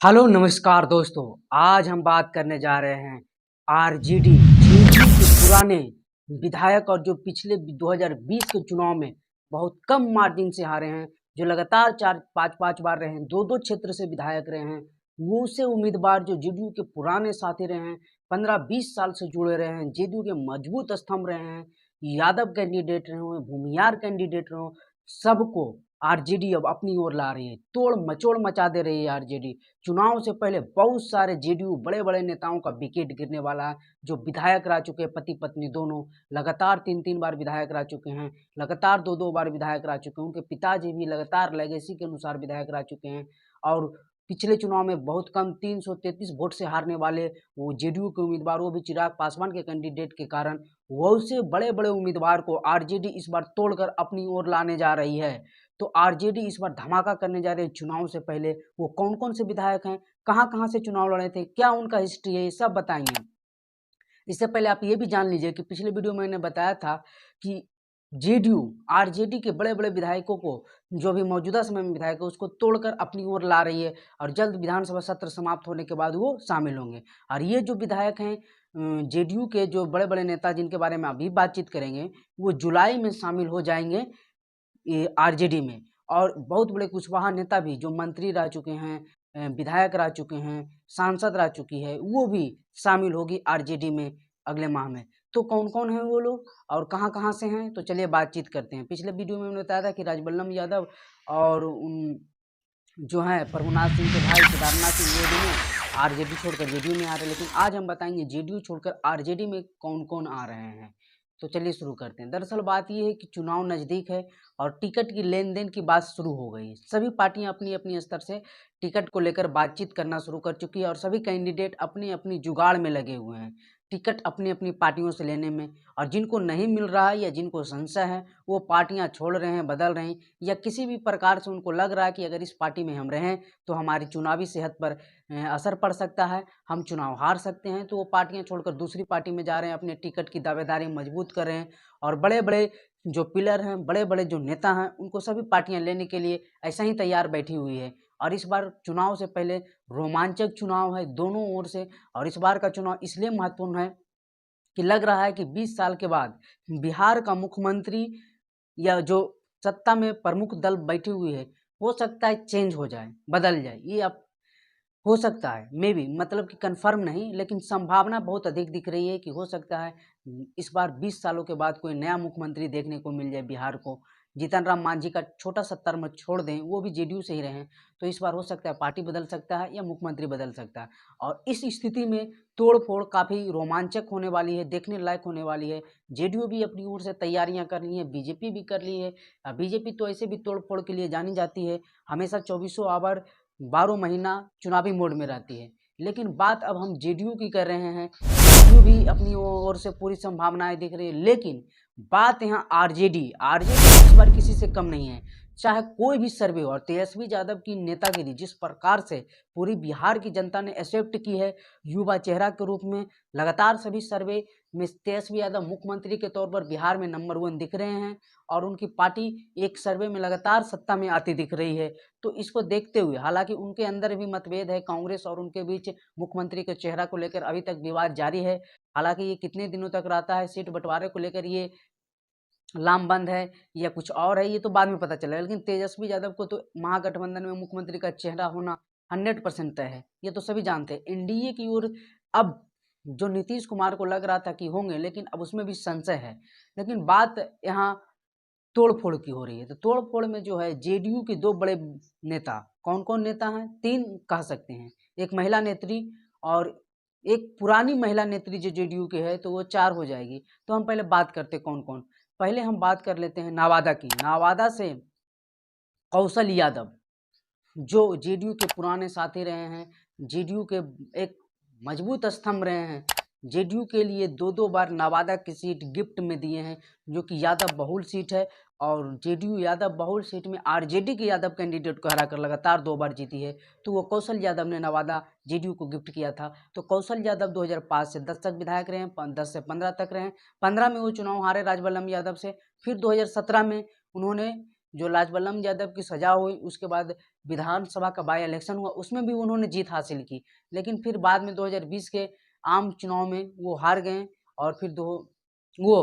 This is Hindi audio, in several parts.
हेलो नमस्कार दोस्तों। आज हम बात करने जा रहे हैं आरजेडी जेडीयू के पुराने विधायक और जो पिछले 2020 के चुनाव में बहुत कम मार्जिन से हारे हैं, जो लगातार 4-5 बार रहे हैं, 2-2 क्षेत्र से विधायक रहे हैं, वो से उम्मीदवार जो जेडीयू के पुराने साथी रहे हैं, 15-20 साल से जुड़े रहे हैं, जेडीयू के मजबूत स्तंभ रहे हैं, यादव कैंडिडेट रहे हों, भूमियार कैंडिडेट रहे हों, सबको आरजेडी अब अपनी ओर ला रही है। तोड़ मचोड़ मचा दे रही है आरजेडी। चुनाव से पहले बहुत सारे जेडीयू बड़े-बड़े नेताओं का विकेट गिरने वाला है, जो विधायक रह चुके हैं, पति-पत्नी दोनों, लगातार 3-3 बार विधायक रह चुके हैं, लगातार 2-2 बार विधायक रह चुके हैं, उनके पिताजी भी लगातार लेगेसी के अनुसार विधायक रह चुके हैं और पिछले चुनाव में बहुत कम 333 वोट से हारने वाले वो जेडीयू के उम्मीदवार, वो भी चिराग पासवान के कैंडिडेट के कारण, वैसे बड़े-बड़े उम्मीदवार को आरजेडी इस बार तोड़कर अपनी ओर लाने जा रही है। तो आरजेडी इस बार धमाका करने जा रही है चुनाव से पहले। वो कौन-कौन से विधायक हैं, कहाँ-कहाँ से चुनाव लड़े थे, क्या उनका हिस्ट्री है, ये सब बताएँगे। इससे पहले आप ये भी जान लीजिए कि पिछले वीडियो में मैंने बताया था कि जेडीयू, आरजेडी के बड़े-बड़े विधायकों को, जो भी मौजूदा समय में विधायक है, उसको तोड़कर अपनी ओर ला रही है और जल्द विधानसभा सत्र समाप्त होने के बाद वो शामिल होंगे। और ये जो विधायक हैं जेडीयू के जो बड़े-बड़े नेता जिनके बारे में अभी बातचीत करेंगे, वो जुलाई में शामिल हो जाएँगे ये आरजेडी में। और बहुत बड़े कुशवाहा नेता भी जो मंत्री रह चुके हैं, विधायक रह चुके हैं, सांसद रह चुकी है, वो भी शामिल होगी आरजेडी में अगले माह में। तो कौन-कौन हैं वो लोग और कहाँ-कहाँ से हैं? तो चलिए बातचीत करते हैं। पिछले वीडियो में मैंने बताया था कि राजबल्लभ यादव और जो हैं प्रभुनाथ सिंह के भाई केदारनाथ सिंह, ये दोनों आरजेडी छोड़कर जेडीयू में आ रहे हैं। लेकिन आज हम बताएंगे जेडीयू छोड़कर आरजेडी में कौन-कौन आ रहे हैं। तो चलिए शुरू करते हैं। दरअसल बात ये है कि चुनाव नज़दीक है और टिकट की लेन-देन की बात शुरू हो गई है। सभी पार्टियां अपनी-अपनी स्तर से टिकट को लेकर बातचीत करना शुरू कर चुकी है और सभी कैंडिडेट अपनी-अपनी जुगाड़ में लगे हुए हैं, टिकट अपनी-अपनी पार्टियों से लेने में। और जिनको नहीं मिल रहा है या जिनको संशय है, वो पार्टियां छोड़ रहे हैं, बदल रहे हैं, या किसी भी प्रकार से उनको लग रहा है कि अगर इस पार्टी में हम रहें तो हमारी चुनावी सेहत पर असर पड़ सकता है, हम चुनाव हार सकते हैं, तो वो पार्टियां छोड़कर दूसरी पार्टी में जा रहे हैं, अपने टिकट की दावेदारी मजबूत कर रहे हैं। और बड़े-बड़े जो पिलर हैं, बड़े-बड़े जो नेता हैं, उनको सभी पार्टियां लेने के लिए ऐसा ही तैयार बैठी हुई है। और इस बार चुनाव से पहले रोमांचक चुनाव है दोनों ओर से। और इस बार का चुनाव इसलिए महत्वपूर्ण है कि लग रहा है कि 20 साल के बाद बिहार का मुख्यमंत्री या जो सत्ता में प्रमुख दल बैठी हुई है, हो सकता है चेंज हो जाए, बदल जाए। ये अब हो सकता है, मे बी, मतलब कि कन्फर्म नहीं, लेकिन संभावना बहुत अधिक दिख रही है कि हो सकता है इस बार 20 सालों के बाद कोई नया मुख्यमंत्री देखने को मिल जाए बिहार को। जीतन राम मांझी का छोटा सा टर्म छोड़ दें, वो भी जेडीयू से ही रहे, तो इस बार हो सकता है पार्टी बदल सकता है या मुख्यमंत्री बदल सकता है। और इस स्थिति में तोड़-फोड़ काफ़ी रोमांचक होने वाली है, देखने लायक होने वाली है। जेडीयू भी अपनी ओर से तैयारियां कर ली है, बीजेपी भी कर ली है। बीजेपी तो ऐसे भी तोड़-फोड़ के लिए जानी जाती है, हमेशा चौबीसों आवर 12 महीना चुनावी मोड में रहती है। लेकिन बात अब हम जेडीयू की कर रहे हैं, जेडीयू भी अपनी ओर से पूरी संभावनाएं दिख रही है। लेकिन बात यहाँ आरजेडी, आरजेडी इस बार किसी से कम नहीं है, चाहे कोई भी सर्वे हो। और तेजस्वी यादव की नेतागिरी जिस प्रकार से पूरी बिहार की जनता ने एक्सेप्ट की है युवा चेहरा के रूप में, लगातार सभी सर्वे में तेजस्वी यादव मुख्यमंत्री के तौर पर बिहार में नंबर 1 दिख रहे हैं और उनकी पार्टी एक सर्वे में लगातार सत्ता में आती दिख रही है। तो इसको देखते हुए, हालांकि उनके अंदर भी मतभेद है, कांग्रेस और उनके बीच मुख्यमंत्री के चेहरा को लेकर अभी तक विवाद जारी है। हालांकि ये कितने दिनों तक रहता है, सीट बंटवारे को लेकर ये लामबंद है या कुछ और है, ये तो बाद में पता चलेगा। लेकिन तेजस्वी यादव को तो महागठबंधन में मुख्यमंत्री का चेहरा होना 100% तय है, ये तो सभी जानते हैं। एनडीए की ओर अब जो नीतीश कुमार को लग रहा था कि होंगे, लेकिन अब उसमें भी संशय है। लेकिन बात यहाँ तोड़-फोड़ की हो रही है, तो तोड़-फोड़ में जो है जेडीयू के 2 बड़े नेता, कौन-कौन नेता हैं? 3 कह सकते हैं। एक महिला नेत्री और एक पुरानी महिला नेत्री जो जेडीयू के है, तो वो 4 हो जाएगी। तो हम पहले बात करते हैं कौन-कौन। पहले हम बात कर लेते हैं नवादा की। नवादा से कौशल यादव, जो जेडीयू के पुराने साथी रहे हैं, जेडीयू के एक मजबूत स्तंभ रहे हैं, जेडीयू के लिए 2-2 बार नवादा की सीट गिफ्ट में दिए हैं, जो कि यादव बहुल सीट है। और जेडीयू यादव बहुल सीट में आरजेडी के यादव कैंडिडेट को हराकर लगातार 2 बार जीती है। तो वो कौशल यादव ने नवादा जेडीयू को गिफ्ट किया था। तो कौशल यादव 2005 से 10 तक विधायक रहे हैं, 10 से 15 तक रहे हैं। 15 में वो चुनाव हारे राजबल्लभ यादव से। फिर 2017 में उन्होंने जो लाजवल्लभ यादव की सजा हुई उसके बाद विधानसभा का बाई इलेक्शन हुआ, उसमें भी उन्होंने जीत हासिल की, लेकिन फिर बाद में 2020 के आम चुनाव में वो हार गए और फिर वो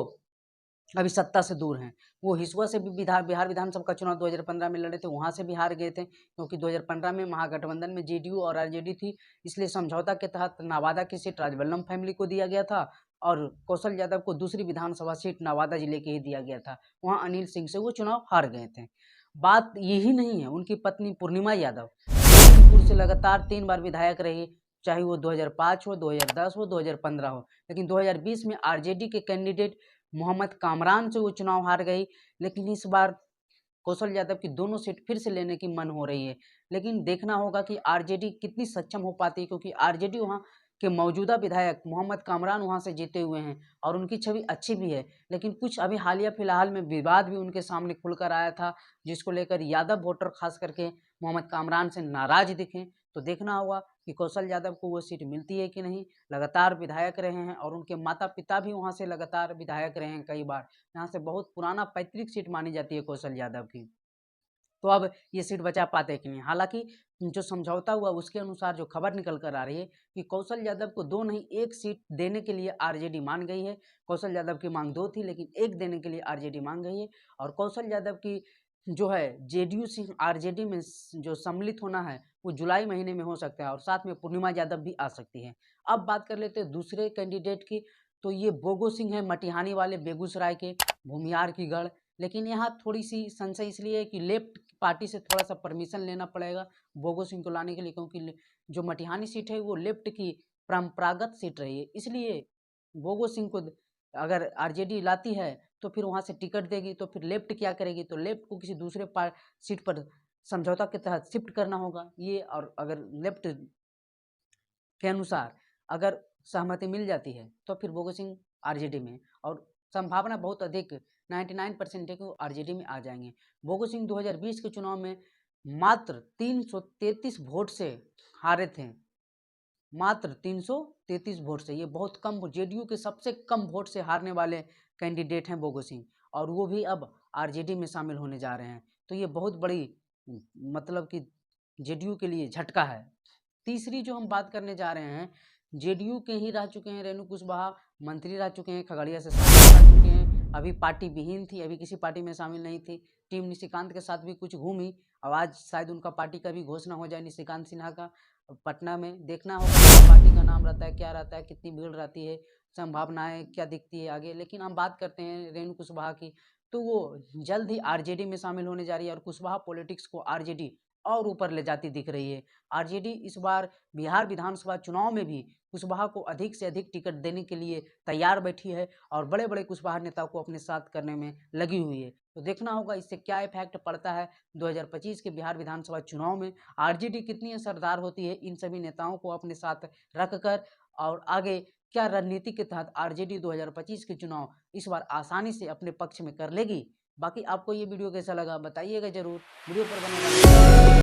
अभी सत्ता से दूर हैं। वो हिसुआ से भी बिहार विधानसभा का चुनाव 2015 में लड़े थे, वहाँ से भी हार गए थे, क्योंकि 2015 में महागठबंधन में जेडीयू और आरजेडी थी, इसलिए समझौता के तहत नवादा की सीट राजवल्लभ फैमिली को दिया गया था और कौशल यादव को दूसरी विधानसभा सीट नवादा जिले के ही दिया गया था। वहाँ अनिल सिंह से वो चुनाव हार गए थे। बात यही नहीं है, उनकी पत्नी पूर्णिमा यादव लखीमपुर से लगातार 3 बार विधायक रही, चाहे वो 2005 हो, 2010 हो, 2015 हो, लेकिन 2020 में आरजेडी के कैंडिडेट मोहम्मद कामरान से वो चुनाव हार गई। लेकिन इस बार कौशल यादव की दोनों सीट फिर से लेने की मन हो रही है, लेकिन देखना होगा कि आरजेडी कितनी सक्षम हो पाती है, क्योंकि आरजेडी वहाँ के मौजूदा विधायक मोहम्मद कामरान वहाँ से जीते हुए हैं और उनकी छवि अच्छी भी है, लेकिन कुछ अभी हालिया फिलहाल में विवाद भी उनके सामने खुलकर आया था, जिसको लेकर यादव वोटर खास करके मोहम्मद कामरान से नाराज दिखे। तो देखना होगा कि कौशल यादव को वो सीट मिलती है कि नहीं। लगातार विधायक रहे हैं और उनके माता पिता भी वहाँ से लगातार विधायक रहे हैं कई बार, यहाँ से बहुत पुराना पैतृक सीट मानी जाती है कौशल यादव की। तो अब ये सीट बचा पाते हैं कि नहीं। हालांकि जो समझौता हुआ उसके अनुसार जो खबर निकल कर आ रही है कि कौशल यादव को 2 नहीं 1 सीट देने के लिए आरजेडी मान गई है। कौशल यादव की मांग 2 थी, लेकिन 1 देने के लिए आरजेडी मान गई है और कौशल यादव की जो है जेडीयू से आरजेडी में जो सम्मिलित होना है वो जुलाई महीने में हो सकता है और साथ में पूर्णिमा यादव भी आ सकती है। अब बात कर लेते हैं दूसरे कैंडिडेट की, तो ये बोगो सिंह है, मटिहानी वाले बेगूसराय के, भूमियार की गढ़। लेकिन यहाँ थोड़ी सी संशय इसलिए है कि लेफ्ट पार्टी से थोड़ा सा परमिशन लेना पड़ेगा बोगो सिंह को लाने के लिए, क्योंकि जो मटिहानी सीट है वो लेफ्ट की परंपरागत सीट रही है, इसलिए बोगो सिंह को अगर आरजेडी लाती है तो फिर वहाँ से टिकट देगी, तो फिर लेफ्ट क्या करेगी, तो लेफ्ट को किसी दूसरे सीट पर समझौता के तहत शिफ्ट करना होगा ये। और अगर लेफ्ट के अनुसार अगर सहमति मिल जाती है तो फिर बोगो सिंह आरजेडी में, और संभावना बहुत अधिक 99% है कि वो आरजेडी में आ जाएंगे। बोगो सिंह 2020 के चुनाव में मात्र 333 वोट से हारे थे, मात्र 333 वोट से। ये बहुत कम, जेडीयू के सबसे कम वोट से हारने वाले कैंडिडेट हैं बोगो सिंह, और वो भी अब आरजेडी में शामिल होने जा रहे हैं। तो ये बहुत बड़ी मतलब कि जेडीयू के लिए झटका है। तीसरी जो हम बात करने जा रहे हैं, जेडीयू के ही रह चुके हैं रेणु कुशवाहा, मंत्री रह चुके हैं, खगड़िया से सांसद रह चुके हैं, अभी पार्टी विहीन थी, अभी किसी पार्टी में शामिल नहीं थी। टीम निशिकांत के साथ भी कुछ घूमी, अब आज शायद उनका पार्टी का भी घोषणा हो जाए निशिकांत सिन्हा का पटना में। देखना होगा कि पार्टी का नाम रहता है, क्या रहता है, कितनी भीड़ रहती है, संभावनाएं क्या दिखती है आगे। लेकिन हम बात करते हैं रेणु कुशवाहा की, तो वो जल्द ही आरजेडी में शामिल होने जा रही है और कुशवाहा पॉलिटिक्स को आरजेडी और ऊपर ले जाती दिख रही है। आरजेडी इस बार बिहार विधानसभा चुनाव में भी कुशवाहा को अधिक से अधिक टिकट देने के लिए तैयार बैठी है और बड़े बड़े कुशवाहा नेताओं को अपने साथ करने में लगी हुई है। तो देखना होगा इससे क्या इफेक्ट पड़ता है 2025 के बिहार विधानसभा चुनाव में, आरजेडी कितनी असरदार होती है इन सभी नेताओं को अपने साथ रखकर, और आगे क्या रणनीति के तहत आरजेडी 2025 के चुनाव इस बार आसानी से अपने पक्ष में कर लेगी। बाकी आपको ये वीडियो कैसा लगा बताइएगा जरूर, वीडियो पर बने